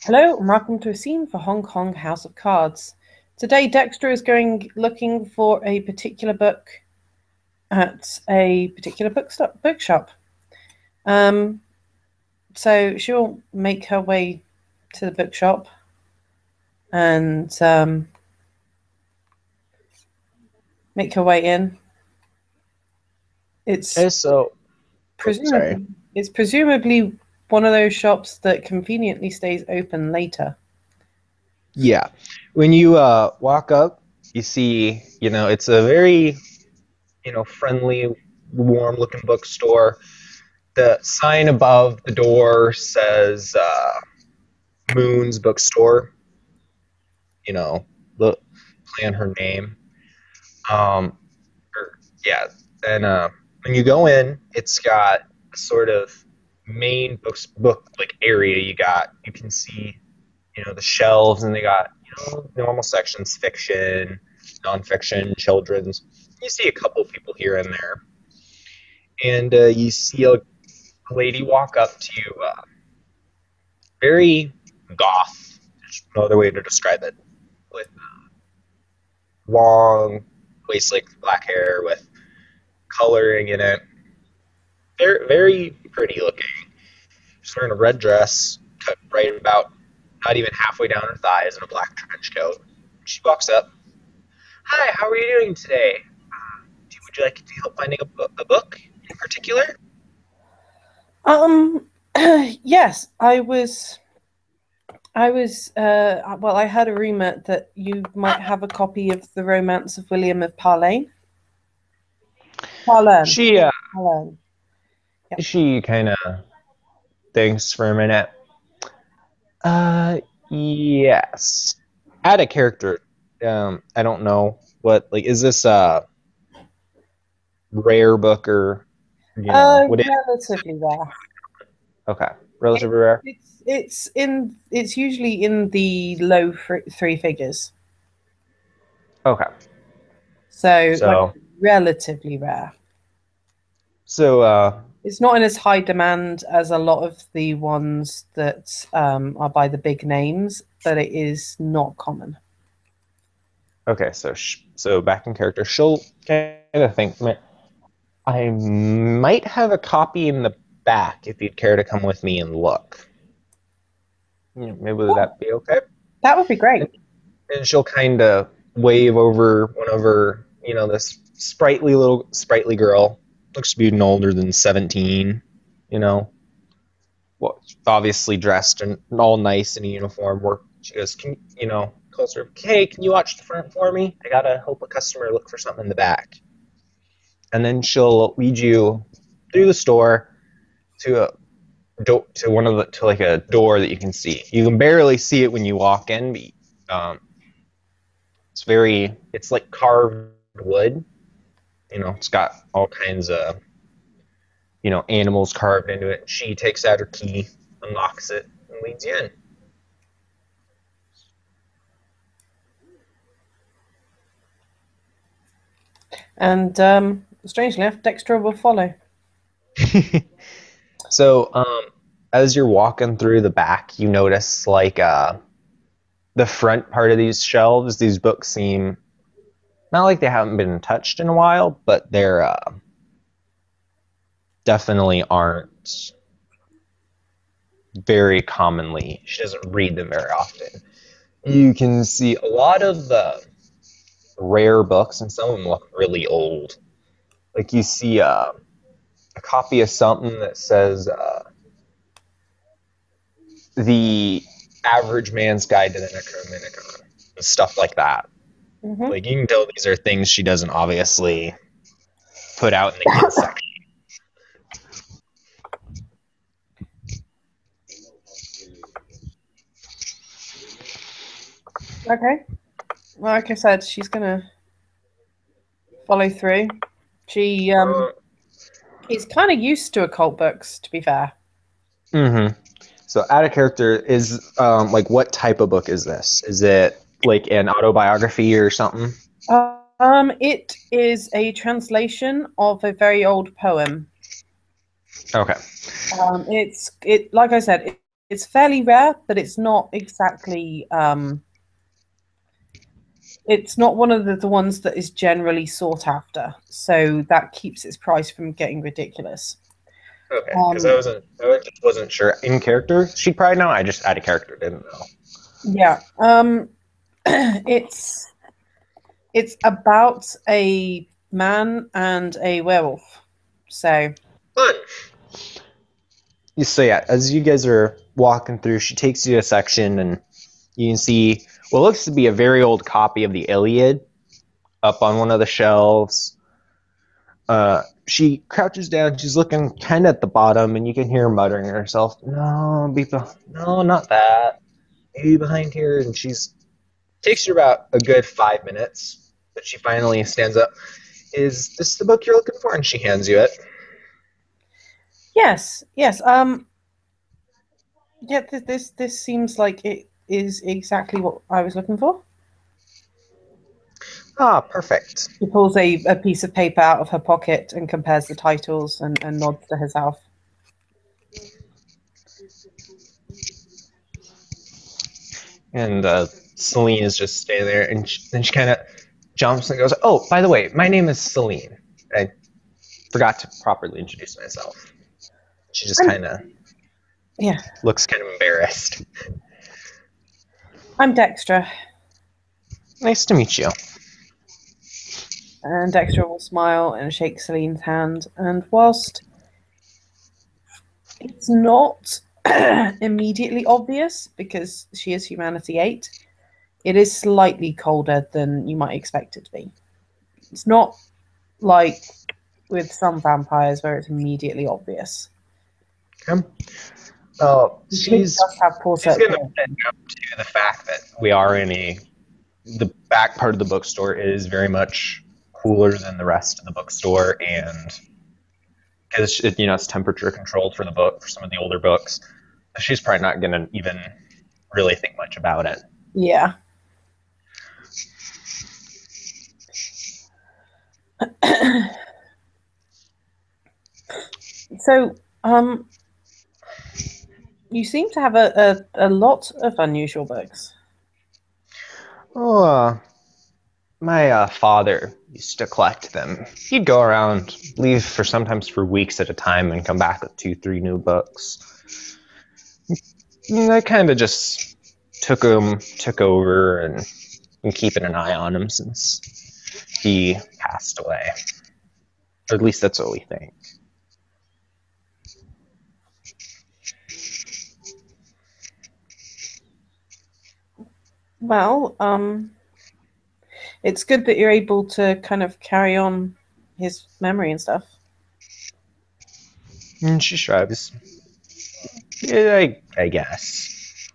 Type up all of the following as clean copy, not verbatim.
Hello and welcome to a scene for Hong Kong House of Cards. Today, Dextra is going looking for a particular book at a particular bookshop. Um, so she'll make her way to the bookshop and make her way in. It's Okay, so, oh, sorry. presumably it's presumably one of those shops that conveniently stays open later. Yeah. When you walk up, you see, it's a very, friendly, warm-looking bookstore. The sign above the door says Moon's Bookstore, you know, the play on her name. Um, yeah. And when you go in, it's got a sort of main book like area you can see the shelves, and they got normal sections: fiction, nonfiction, children's. You see a couple people here and there, and you see a lady walk up to you, very goth. There's no other way to describe it. With long waist length black hair with coloring in it. Very, very pretty looking. She's wearing a red dress cut right about not even halfway down her thighs and a black trench coat. She walks up. Hi, how are you doing today? Would you like to help finding a book in particular? Um, yes, well, I heard a rumor that you might have a copy of The Romance of William of Parlane. Parlane. She uh, Parlane. Yeah. she kind of thinks for a minute. Uh, yes. Add a character. I don't know what, like, is this a rare book, or would it? Relatively rare. Okay, It, relatively rare. it's usually in the low three figures. Okay, So like so relatively rare. so It's not in as high demand as a lot of the ones that are by the big names, but it is not common. okay, so back in character, she'll kind of think, I might have a copy in the back if you'd care to come with me and look. Maybe would Oh, that be okay? that would be And, great. and she'll kind of wave over one of her, this sprightly girl. Looks to be no older than 17, you know. Well, obviously dressed and all nice in a uniform. Where she goes, calls her, hey, can you watch the front for me? I gotta help a customer look for something in the back. And then she'll lead you through the store to to one of the to like a door that you can see. You can barely see it when you walk in. But, it's like carved wood. It's got all kinds of animals carved into it. She takes out her key, unlocks it, and leads you in. And strangely enough, Dexter will follow. So, as you're walking through the back, you notice like the front part of these shelves. These books seem not like they haven't been touched in a while, but they're definitely aren't very commonly. She doesn't read them very often. You can see a lot of the rare books, and some of them look really old. Like you see a copy of something that says "The Average Man's Guide to the Necronomicon" and stuff like that. Hmm. Like you can tell these are things she doesn't obviously put out in the kids section. Okay. Well, like I said, she's gonna follow through. She Uh, is kind of used to occult books, to be fair. mm-hmm. So, add a character is like what type of book is this? Is it like an autobiography or something? It is a translation of a very old poem. Okay. Like I said, It's fairly rare, but it's not exactly. It's not one of the ones that is generally sought after, so that keeps its price from getting ridiculous. Okay, because Um, I just wasn't sure in character. She'd probably know. I just out of character didn't know. yeah, it's about a man and a werewolf. So But you say, yeah, as you guys are walking through, she takes you to a section, and you can see what looks to be a very old copy of the Iliad up on one of the shelves. She crouches down. She's looking kind of at the bottom, and you can hear her muttering to herself, "No, no, not that. Maybe behind here." And she's takes her about a good 5 minutes, but she finally stands up. Is this the book you're looking for? And she hands you it. yes, yes. Yeah, this seems like it is exactly what I was looking for. Ah, perfect. She pulls a piece of paper out of her pocket and compares the titles and nods to herself. And Celine is just standing there, and then she kind of jumps and goes, "Oh, by the way, my name is Celine. I forgot to properly introduce myself." She just kind of Yeah, looks kind of embarrassed. I'm Dextra. Nice to meet you. And Dextra will smile and shake Celine's hand. And whilst it's not immediately obvious because she is Humanity 8, it is slightly colder than you might expect it to be. It's not like with some vampires where it's immediately obvious. Okay. She does have poor She's going to circulation. jump to the fact that we are in the back part of the bookstore is very much cooler than the rest of the bookstore, and because it's temperature controlled for the book for some of the older books, she's probably not going to even really think much about it. Yeah. So, you seem to have a lot of unusual books. Oh, my father used to collect them. He'd go around, leave for sometimes for weeks at a time, and come back with 2, 3 new books. And I kind of just took over, and been keeping an eye on him since he passed away. Or at least that's what we think. Well, it's good that you're able to kind of carry on his memory and stuff. And she shrugs. Yeah, I guess.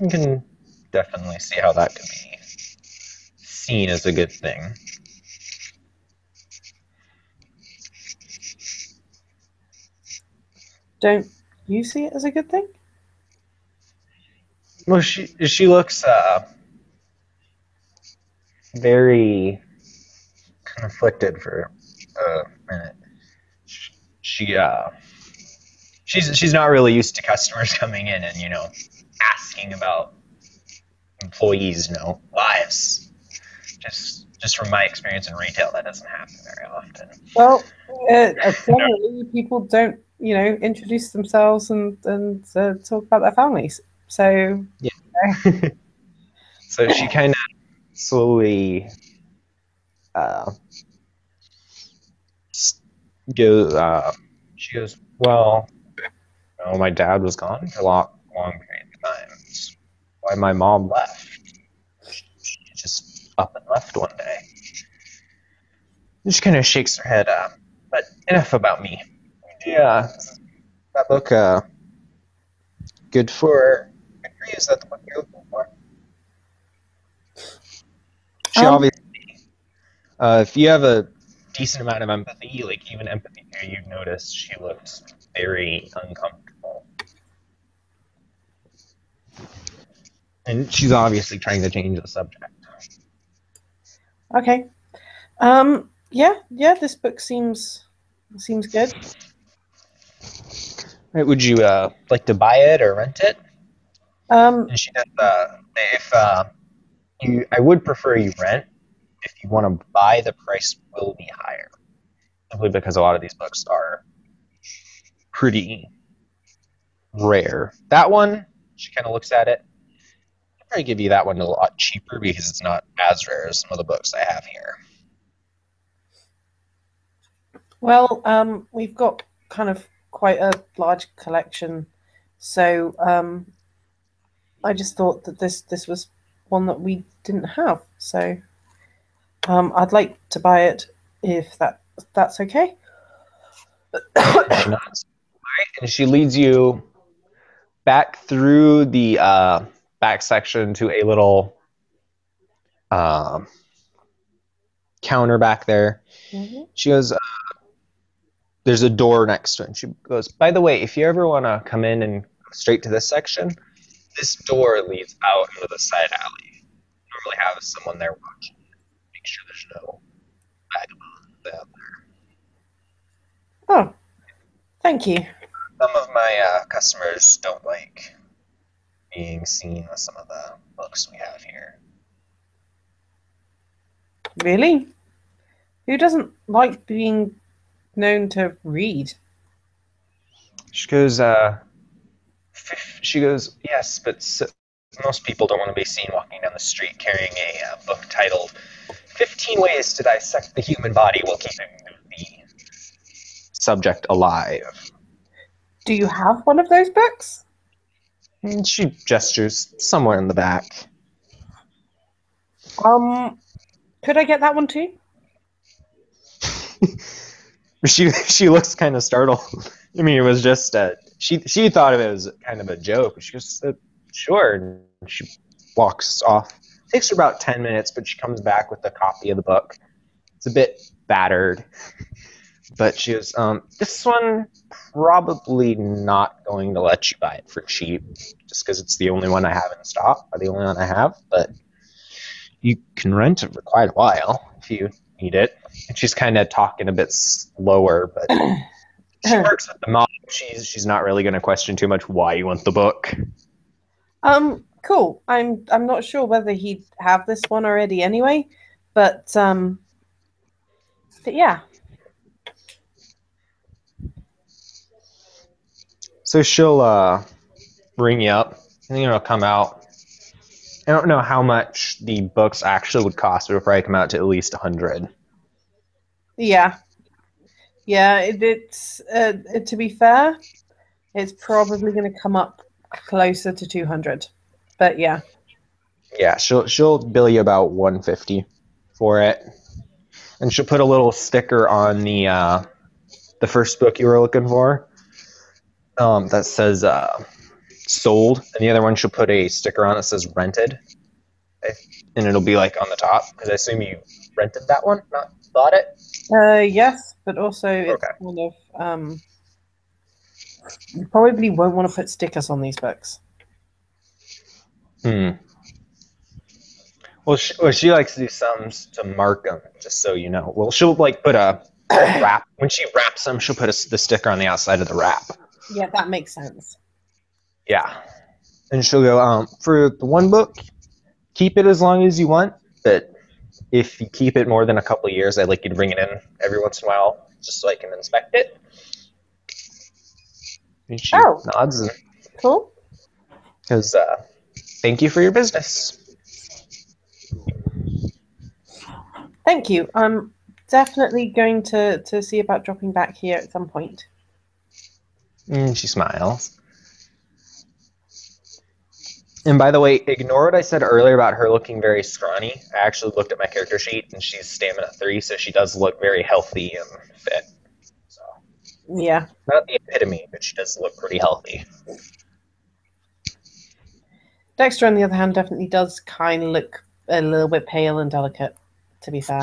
You can definitely see how that could be seen as a good thing. Don't you see it as a good thing? Well, she looks very conflicted for a minute. She she's not really used to customers coming in and asking about employees lives. Just from my experience in retail, that doesn't happen very often. Well, generally people don't, introduce themselves and talk about their families. So, Yeah. So she kind of slowly uh, goes. She goes, "Well, my dad was gone for a long period of time. It's why my mom left. She just up and left one day." And she kind of shakes her head. But enough about me. Yeah, that book. Good for you. Is that the book you're looking for? She um, obviously. If you have a decent amount of empathy, like even empathy here, you've noticed she looks very uncomfortable. And she's obviously trying to change the subject. okay. Yeah, this book seems good. Right, would you like to buy it or rent it? Um, And she does. If I would prefer you rent. If you want to buy, the price will be higher, simply because a lot of these books are pretty rare. That one, she kind of looks at it. I'll probably give you that one a lot cheaper because it's not as rare as some of the books I have here. well, we've got kind of quite a large collection, so I just thought that this was one that we didn't have. So I'd like to buy it if that's okay. And she nods. And she leads you back through the back section to a little um, counter back there. Mm-hmm. She goes, there's a door next to it. And she goes, by the way, if you ever want to come in and go straight to this section, this door leads out into the side alley. Normally have someone there watching. Make sure there's no vagabond out there. Oh, thank you. Some of my customers don't like being seen with some of the books we have here. Really? Who doesn't like being known to read? She goes, yes, but most people don't want to be seen walking down the street carrying a book titled 15 Ways to Dissect the Human Body While Keeping the Subject Alive. Do you have one of those books? And she gestures somewhere in the back. Could I get that one too? She looks kind of startled. I mean, it was just she thought of it as kind of a joke. She just said, "Sure," and she walks off. It takes her about 10 minutes, but she comes back with a copy of the book. It's a bit battered, but she goes, "This one probably not going to let you buy it for cheap, just because it's the only one I have in stock, or the only one I have. But you can rent it for quite a while if you need it." And she's kind of talking a bit slower, but she works at the mall. She's not really going to question too much why you want the book. Cool. I'm not sure whether he'd have this one already anyway, but yeah. So she'll ring you up, and then it'll come out. I don't know how much the books actually would cost, but it'll probably come out to at least 100. Yeah. Yeah, it's to be fair, it's probably going to come up closer to 200. But yeah. Yeah, she'll bill you about 150 for it, and she'll put a little sticker on the first book you were looking for that says sold, and the other one she'll put a sticker on that says rented, and it'll be like on the top because I assume you rented that one, not bought it. Yes, but also it's Okay. kind of you probably won't want to put stickers on these books. Well, she likes to do some to mark them, just so you know. Well, she'll like put a wrap when she wraps them. She'll put the sticker on the outside of the wrap. Yeah, that makes sense. Yeah, and she'll go for the one book. Keep it as long as you want, but if you keep it more than a couple of years, I'd like you to bring it in every once in a while, just so I can inspect it. And she nods and Cool. goes, "Thank you for your business." Thank you. I'm definitely going to see about dropping back here at some point. And she smiles. And by the way, ignore what I said earlier about her looking very scrawny. I actually looked at my character sheet, and she's stamina 3, so she does look very healthy and fit. So, Yeah. not the epitome, but she does look pretty healthy. Dextra, on the other hand, definitely does kind of look a little bit pale and delicate, to be fair.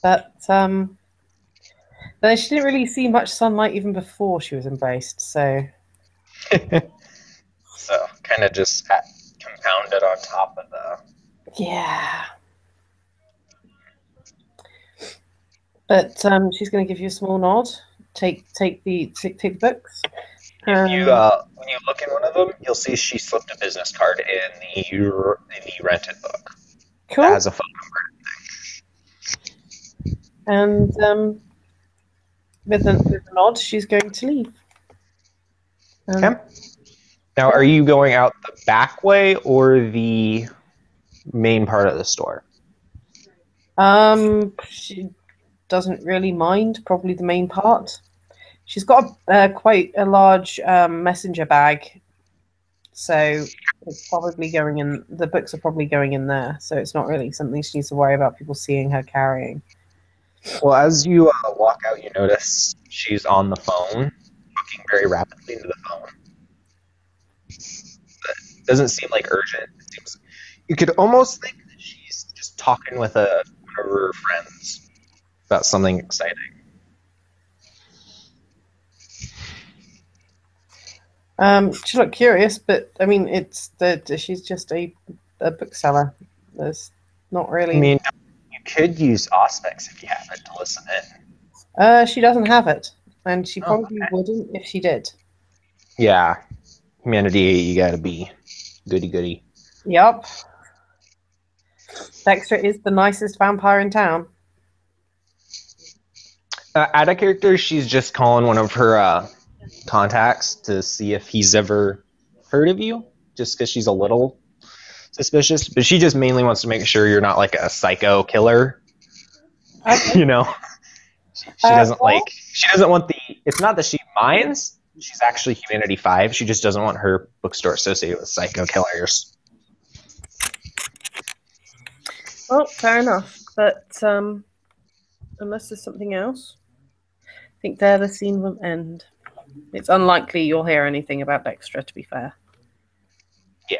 But she didn't really see much sunlight even before she was embraced, so So, kind of just compounded on top of the... yeah. But she's going to give you a small nod take the books. When you look in one of them, you'll see she slipped a business card in the rented book that Cool. has a phone And with a nod, she's going to leave. number. Okay. Now, are you going out the back way or the main part of the store? She doesn't really mind. Probably the main part. She's got quite a large messenger bag, so it's probably going in. The books are probably going in there, so it's not really something she needs to worry about people seeing her carrying. Well, as you walk out, you notice she's on the phone, talking very rapidly into the phone. But it doesn't seem like urgent. It seems you could almost think that she's just talking with one of her friends about something exciting. She looked curious, but I mean, it's that she's just a bookseller. There's not really. I mean, you could use Auspex if you have it to listen in. She doesn't have it, and she Oh, probably okay. wouldn't if she did. Yeah, humanity, you gotta be goody goody. Yup. Dextra is the nicest vampire in town. Out of character, she's just calling one of her contacts to see if he's ever heard of you, just because she's a little suspicious. But she just mainly wants to make sure you're not like a psycho killer. Okay. You know, she doesn't well, she doesn't want the. It's not that she minds. She's actually Humanity 5. She just doesn't want her bookstore associated with psycho killers. well, fair enough. But unless there's something else, I think there the scene will end. It's unlikely you'll hear anything about Dextra, to be fair. Yeah.